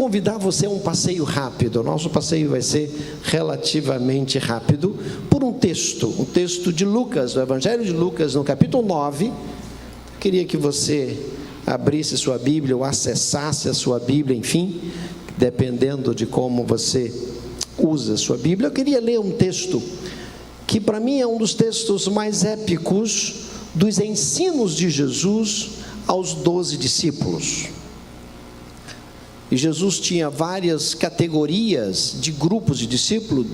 convidar você a um passeio rápido. O nosso passeio vai ser relativamente rápido por um texto de Lucas, do Evangelho de Lucas, no capítulo 9. Queria que você abrisse sua Bíblia ou acessasse a sua Bíblia, enfim, dependendo de como você usa a sua Bíblia. Eu queria ler um texto que para mim é um dos textos mais épicos dos ensinos de Jesus aos 12 discípulos. E Jesus tinha várias categorias de grupos de discípulos: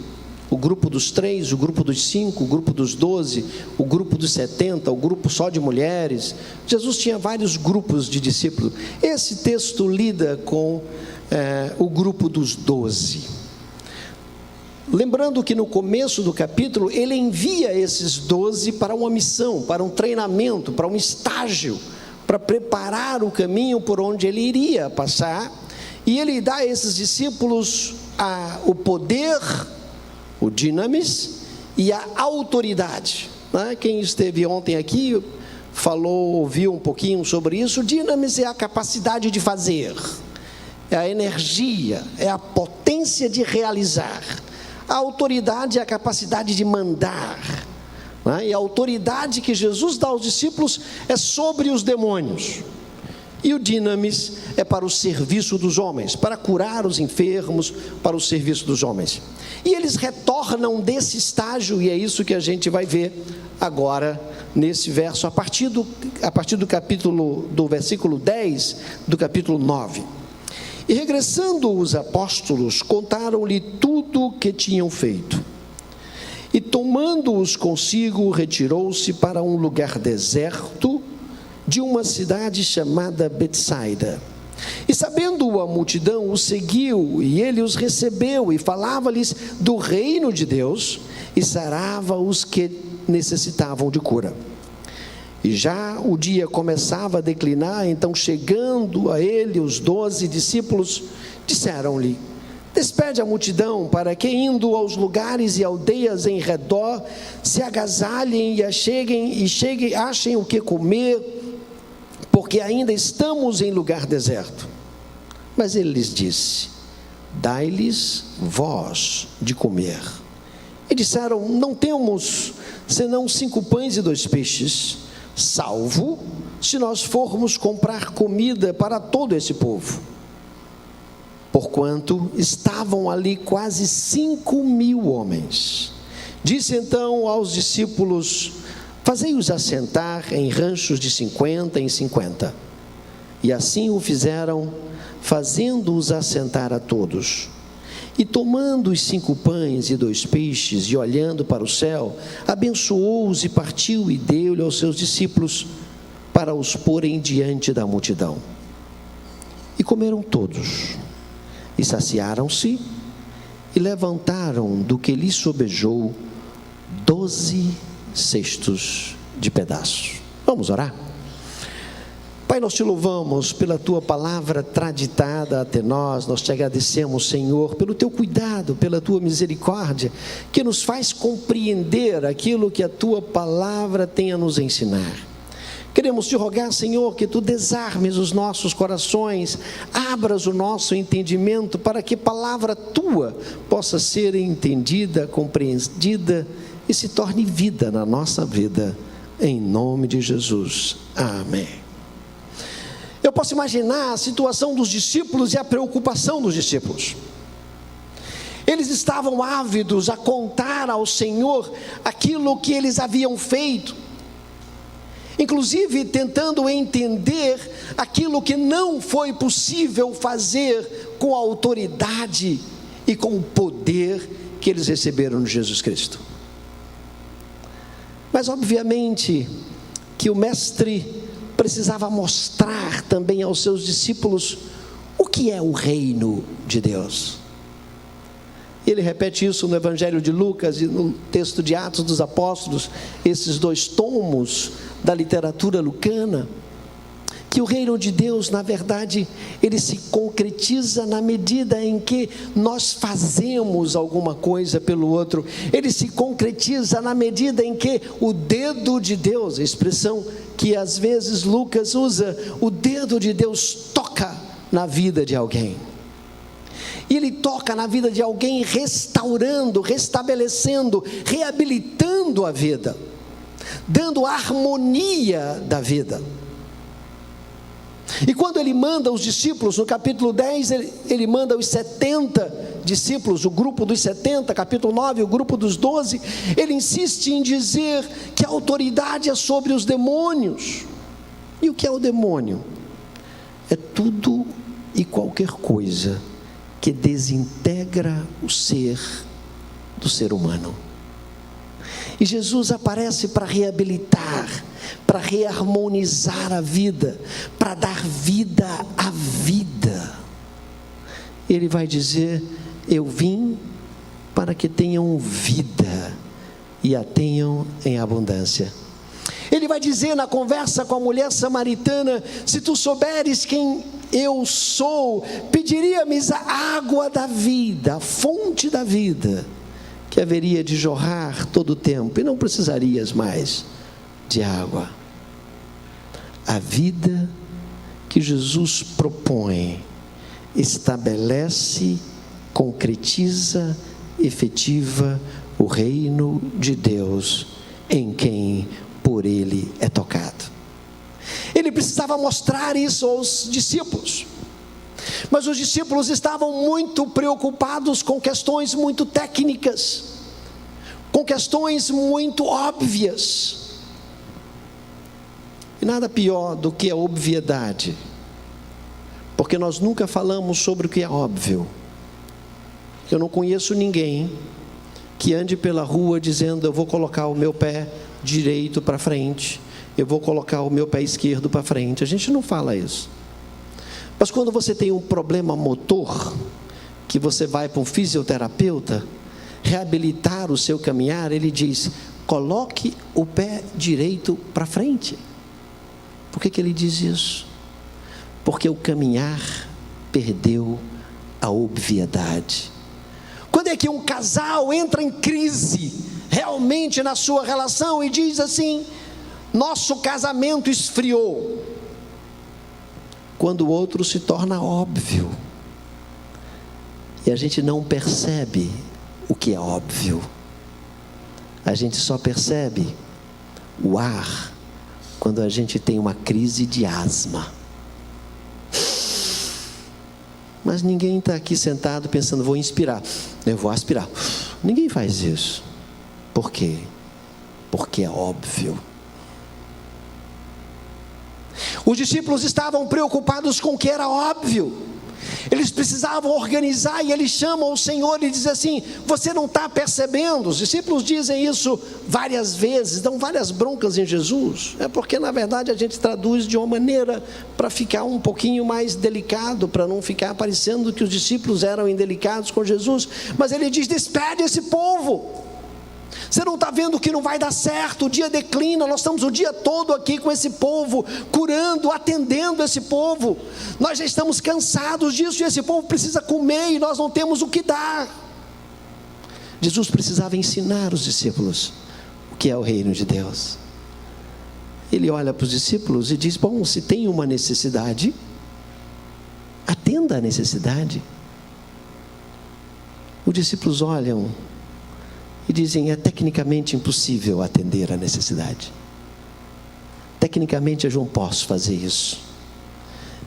o grupo dos 3, o grupo dos 5, o grupo dos 12, o grupo dos 70, o grupo só de mulheres. Jesus tinha vários grupos de discípulos. Esse texto lida com o grupo dos 12. Lembrando que no começo do capítulo, ele envia esses 12 para uma missão, para um treinamento, para um estágio, para preparar o caminho por onde ele iria passar. E ele dá a esses discípulos o poder, o dinamis, e a autoridade. Quem esteve ontem aqui, ouviu um pouquinho sobre isso. O dinamis é a capacidade de fazer, é a energia, é a potência de realizar. A autoridade é a capacidade de mandar. E a autoridade que Jesus dá aos discípulos é sobre os demônios. E o dinamis é para o serviço dos homens, para curar os enfermos, para o serviço dos homens. E eles retornam desse estágio, e é isso que a gente vai ver agora nesse verso, a partir do versículo 10 do capítulo 9. E regressando os apóstolos, contaram-lhe tudo o que tinham feito. E tomando-os consigo, retirou-se para um lugar deserto, de uma cidade chamada Betsaida. E sabendo a multidão, o seguiu, e ele os recebeu, e falava-lhes do reino de Deus, e sarava os que necessitavam de cura. E já o dia começava a declinar, então chegando a ele os 12 discípulos, disseram-lhe: despede a multidão, para que indo aos lugares e aldeias em redor, se agasalhem e achem o que comer, porque ainda estamos em lugar deserto. Mas ele lhes disse: dai-lhes vós de comer. E disseram: não temos senão 5 pães e 2 peixes, salvo se nós formos comprar comida para todo esse povo. Porquanto estavam ali quase 5.000 homens. Disse então aos discípulos: fazei-os assentar em ranchos de 50 em 50. E assim o fizeram, fazendo-os assentar a todos. E tomando os 5 pães e 2 peixes, e olhando para o céu, abençoou-os e partiu e deu-lhe aos seus discípulos, para os porem diante da multidão. E comeram todos, e saciaram-se, e levantaram do que lhes sobejou 12 cestos de pedaços. Vamos orar? Pai, nós te louvamos pela tua palavra traditada até nós. Nós te agradecemos, Senhor, pelo teu cuidado, pela tua misericórdia, que nos faz compreender aquilo que a tua palavra tem a nos ensinar. Queremos te rogar, Senhor, que tu desarmes os nossos corações, abras o nosso entendimento, para que a palavra tua possa ser entendida, compreendida e se torne vida na nossa vida, em nome de Jesus, amém. Eu posso imaginar a situação dos discípulos e a preocupação dos discípulos. Eles estavam ávidos a contar ao Senhor aquilo que eles haviam feito, inclusive tentando entender aquilo que não foi possível fazer com a autoridade e com o poder que eles receberam de Jesus Cristo. Mas obviamente que o mestre precisava mostrar também aos seus discípulos o que é o reino de Deus. Ele repete isso no Evangelho de Lucas e no texto de Atos dos Apóstolos, esses 2 tomos da literatura lucana, que o reino de Deus, na verdade, ele se concretiza na medida em que nós fazemos alguma coisa pelo outro. Ele se concretiza na medida em que o dedo de Deus, a expressão que às vezes Lucas usa, o dedo de Deus toca na vida de alguém. e ele toca na vida de alguém, restaurando, restabelecendo, reabilitando a vida, dando harmonia da vida. E quando ele manda os discípulos, no capítulo 10, ele manda os 70 discípulos, o grupo dos 70, capítulo 9, o grupo dos 12, ele insiste em dizer que a autoridade é sobre os demônios. E o que é o demônio? É tudo e qualquer coisa que desintegra o ser do ser humano. E Jesus aparece para reabilitar, para reharmonizar a vida, para dar vida à vida. Ele vai dizer: eu vim para que tenham vida e a tenham em abundância. Ele vai dizer na conversa com a mulher samaritana: se tu souberes quem eu sou, pediria-me a água da vida, a fonte da vida, que haveria de jorrar todo o tempo, e não precisarias mais de água. A vida que Jesus propõe, estabelece, concretiza, efetiva o reino de Deus em quem por ele é tocado. Ele precisava mostrar isso aos discípulos, mas os discípulos estavam muito preocupados com questões muito técnicas, com questões muito óbvias. E nada pior do que a obviedade, porque nós nunca falamos sobre o que é óbvio. Eu não conheço ninguém que ande pela rua dizendo: eu vou colocar o meu pé direito para frente, eu vou colocar o meu pé esquerdo para frente. A gente não fala isso. Mas quando você tem um problema motor, que você vai para um fisioterapeuta reabilitar o seu caminhar, ele diz: coloque o pé direito para frente. Por que ele diz isso? Porque o caminhar perdeu a obviedade. Quando é que um casal entra em crise realmente na sua relação e diz assim: nosso casamento esfriou? Quando o outro se torna óbvio e a gente não percebe o que é óbvio. A gente só percebe o ar quando a gente tem uma crise de asma. Mas ninguém está aqui sentado pensando: vou inspirar, eu vou aspirar. Ninguém faz isso. Por quê? Porque é óbvio. Os discípulos estavam preocupados com o que era óbvio. Eles precisavam organizar, e eles chamam o Senhor e dizem assim: você não está percebendo? Os discípulos dizem isso várias vezes, dão várias broncas em Jesus. É porque na verdade a gente traduz de uma maneira para ficar um pouquinho mais delicado, para não ficar parecendo que os discípulos eram indelicados com Jesus. Mas ele diz: despede esse povo. Você não está vendo que não vai dar certo? O dia declina, nós estamos o dia todo aqui com esse povo, curando, atendendo esse povo. Nós já estamos cansados disso, e esse povo precisa comer e nós não temos o que dar. Jesus precisava ensinar os discípulos o que é o reino de Deus. Ele olha para os discípulos e diz: bom, se tem uma necessidade, atenda a necessidade. Os discípulos olham e dizem: é tecnicamente impossível atender a necessidade. Tecnicamente eu não posso fazer isso.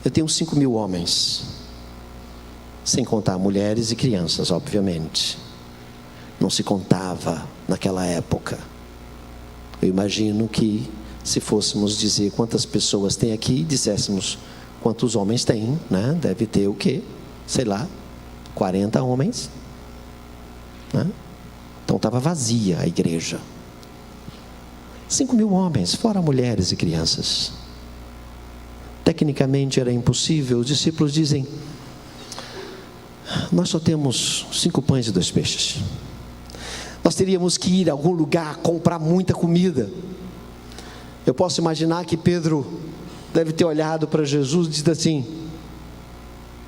Eu tenho 5.000 homens, sem contar mulheres e crianças, obviamente. Não se contava naquela época. Eu imagino que se fôssemos dizer quantas pessoas tem aqui, disséssemos quantos homens tem, né? Deve ter o quê? Sei lá, 40 homens, né? Então estava vazia a igreja. 5.000 homens, fora mulheres e crianças. Tecnicamente era impossível. Os discípulos dizem: nós só temos 5 pães e 2 peixes. Nós teríamos que ir a algum lugar comprar muita comida. Eu posso imaginar que Pedro deve ter olhado para Jesus e dito assim: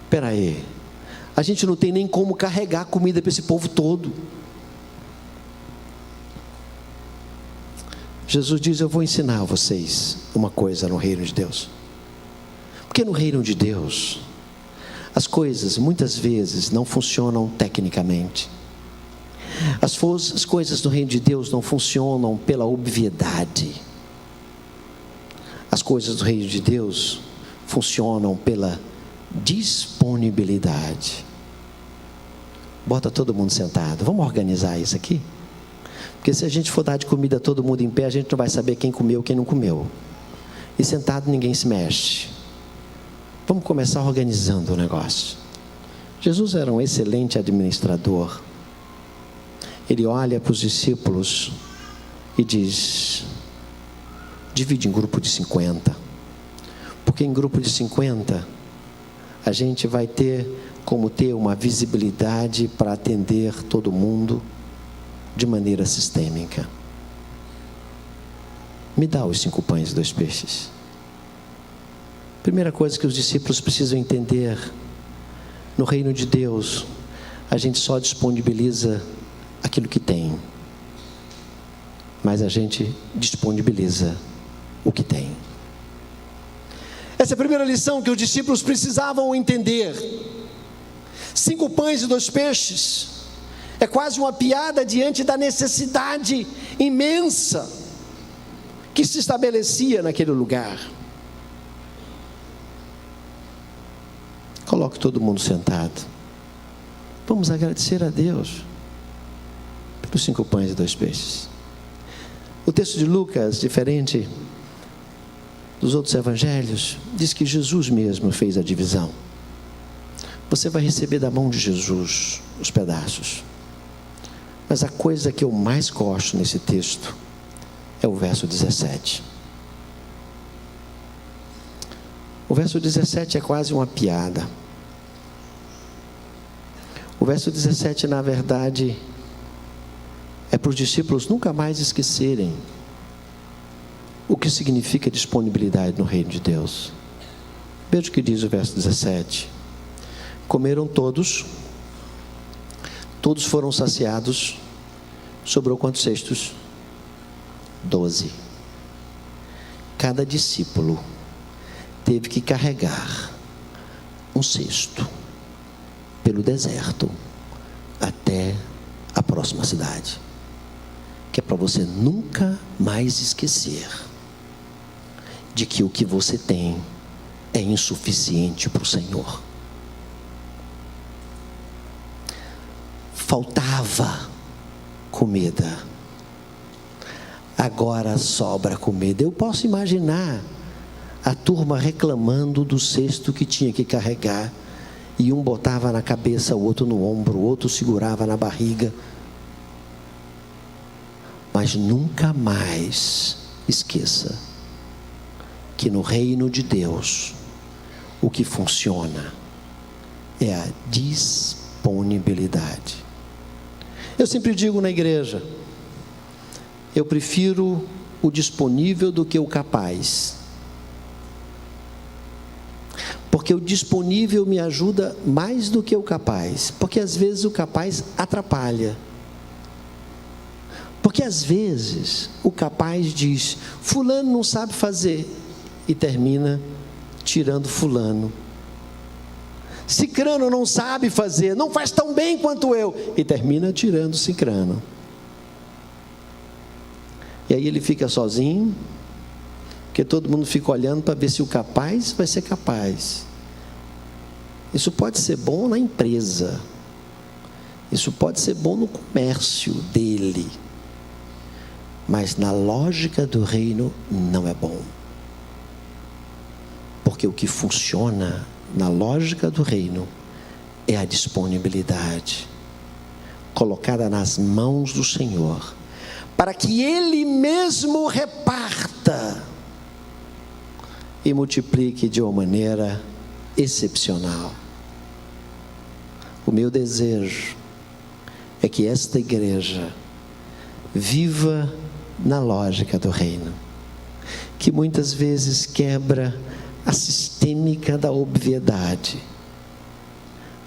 espera aí, a gente não tem nem como carregar comida para esse povo todo. Jesus diz: eu vou ensinar a vocês uma coisa no reino de Deus. Porque no reino de Deus, As coisas, muitas vezes, não funcionam tecnicamente. As coisas do reino de Deus não funcionam pela obviedade. As coisas do reino de Deus funcionam pela disponibilidade. Bota todo mundo sentado. Vamos organizar isso aqui? Porque se a gente for dar de comida a todo mundo em pé, a gente não vai saber quem comeu, quem não comeu. E sentado ninguém se mexe. Vamos começar organizando o negócio. Jesus era um excelente administrador. Ele olha para os discípulos e diz: divide em grupo de 50. Porque em grupo de 50, a gente vai ter como ter uma visibilidade para atender todo mundo de maneira sistêmica. Me dá os 5 pães e 2 peixes. Primeira coisa que os discípulos precisam entender: no reino de Deus, a gente só disponibiliza aquilo que tem, mas a gente disponibiliza o que tem. Essa é a primeira lição que os discípulos precisavam entender. 5 pães e 2 peixes é quase uma piada diante da necessidade imensa que se estabelecia naquele lugar. Coloque todo mundo sentado. Vamos agradecer a Deus pelos 5 pães e 2 peixes. O texto de Lucas, diferente dos outros evangelhos, diz que Jesus mesmo fez a divisão. Você vai receber da mão de Jesus os pedaços. Mas a coisa que eu mais gosto nesse texto é o verso 17. O verso 17 é quase uma piada. O verso 17, na verdade, é para os discípulos nunca mais esquecerem o que significa disponibilidade no reino de Deus. Veja o que diz o verso 17. Comeram todos foram saciados. Sobrou quantos cestos? 12. Cada discípulo teve que carregar um cesto pelo deserto até a próxima cidade, que é para você nunca mais esquecer de que o que você tem é insuficiente para o Senhor. Faltava comida, agora sobra comida. Eu posso imaginar a turma reclamando do cesto que tinha que carregar, e um botava na cabeça, o outro no ombro, o outro segurava na barriga. Mas nunca mais esqueça que no reino de Deus o que funciona é a disponibilidade. Eu sempre digo na igreja: eu prefiro o disponível do que o capaz, porque o disponível me ajuda mais do que o capaz, porque às vezes o capaz atrapalha, porque às vezes o capaz diz: fulano não sabe fazer, e termina tirando fulano. Cicrano não sabe fazer, não faz tão bem quanto eu, e termina tirando cicrano. E aí ele fica sozinho, porque todo mundo fica olhando para ver se o capaz vai ser capaz. Isso pode ser bom na empresa, isso pode ser bom no comércio dele, mas na lógica do reino não é bom. Porque o que funciona na lógica do reino é a disponibilidade colocada nas mãos do Senhor, para que Ele mesmo reparta e multiplique de uma maneira excepcional. O meu desejo é que esta igreja viva na lógica do reino, que muitas vezes quebra a sistêmica da obviedade,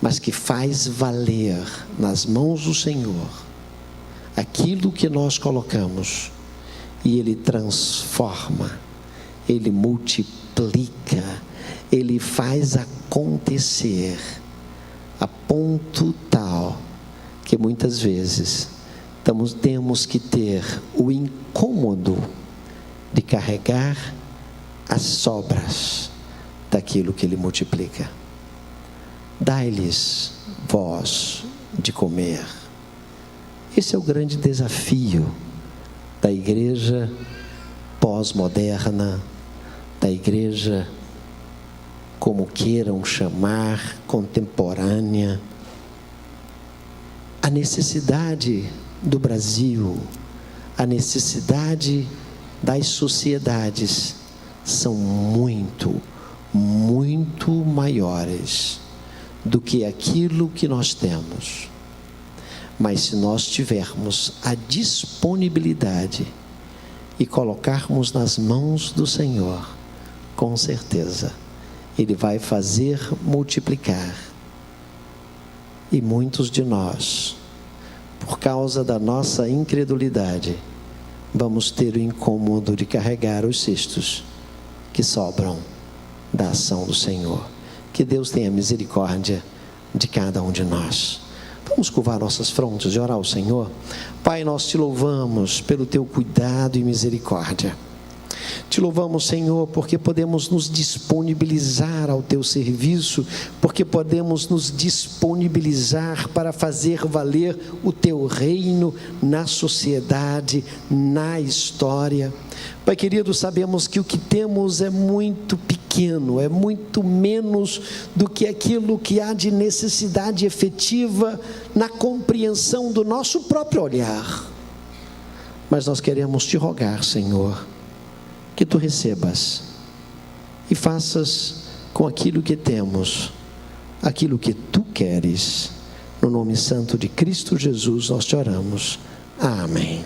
mas que faz valer nas mãos do Senhor aquilo que nós colocamos, e Ele transforma, Ele multiplica, Ele faz acontecer a ponto tal que muitas vezes temos que ter o incômodo de carregar as sobras daquilo que Ele multiplica. Dai-lhes vós de comer. Esse é o grande desafio da igreja pós-moderna, da igreja, como queiram chamar, contemporânea. A necessidade do Brasil, a necessidade das sociedades são muito, muito maiores do que aquilo que nós temos. Mas se nós tivermos a disponibilidade e colocarmos nas mãos do Senhor, com certeza Ele vai fazer multiplicar. E muitos de nós, por causa da nossa incredulidade, vamos ter o incômodo de carregar os cestos que sobram da ação do Senhor. Que Deus tenha misericórdia de cada um de nós. Vamos curvar nossas frontes e orar ao Senhor. Pai, nós te louvamos pelo teu cuidado e misericórdia. Te louvamos, Senhor, porque podemos nos disponibilizar ao teu serviço, porque podemos nos disponibilizar para fazer valer o teu reino na sociedade, na história. Pai querido, sabemos que o que temos é muito pequeno, é muito menos do que aquilo que há de necessidade efetiva na compreensão do nosso próprio olhar. Mas nós queremos te rogar, Senhor, que tu recebas e faças com aquilo que temos, aquilo que tu queres. No nome santo de Cristo Jesus nós te oramos. Amém.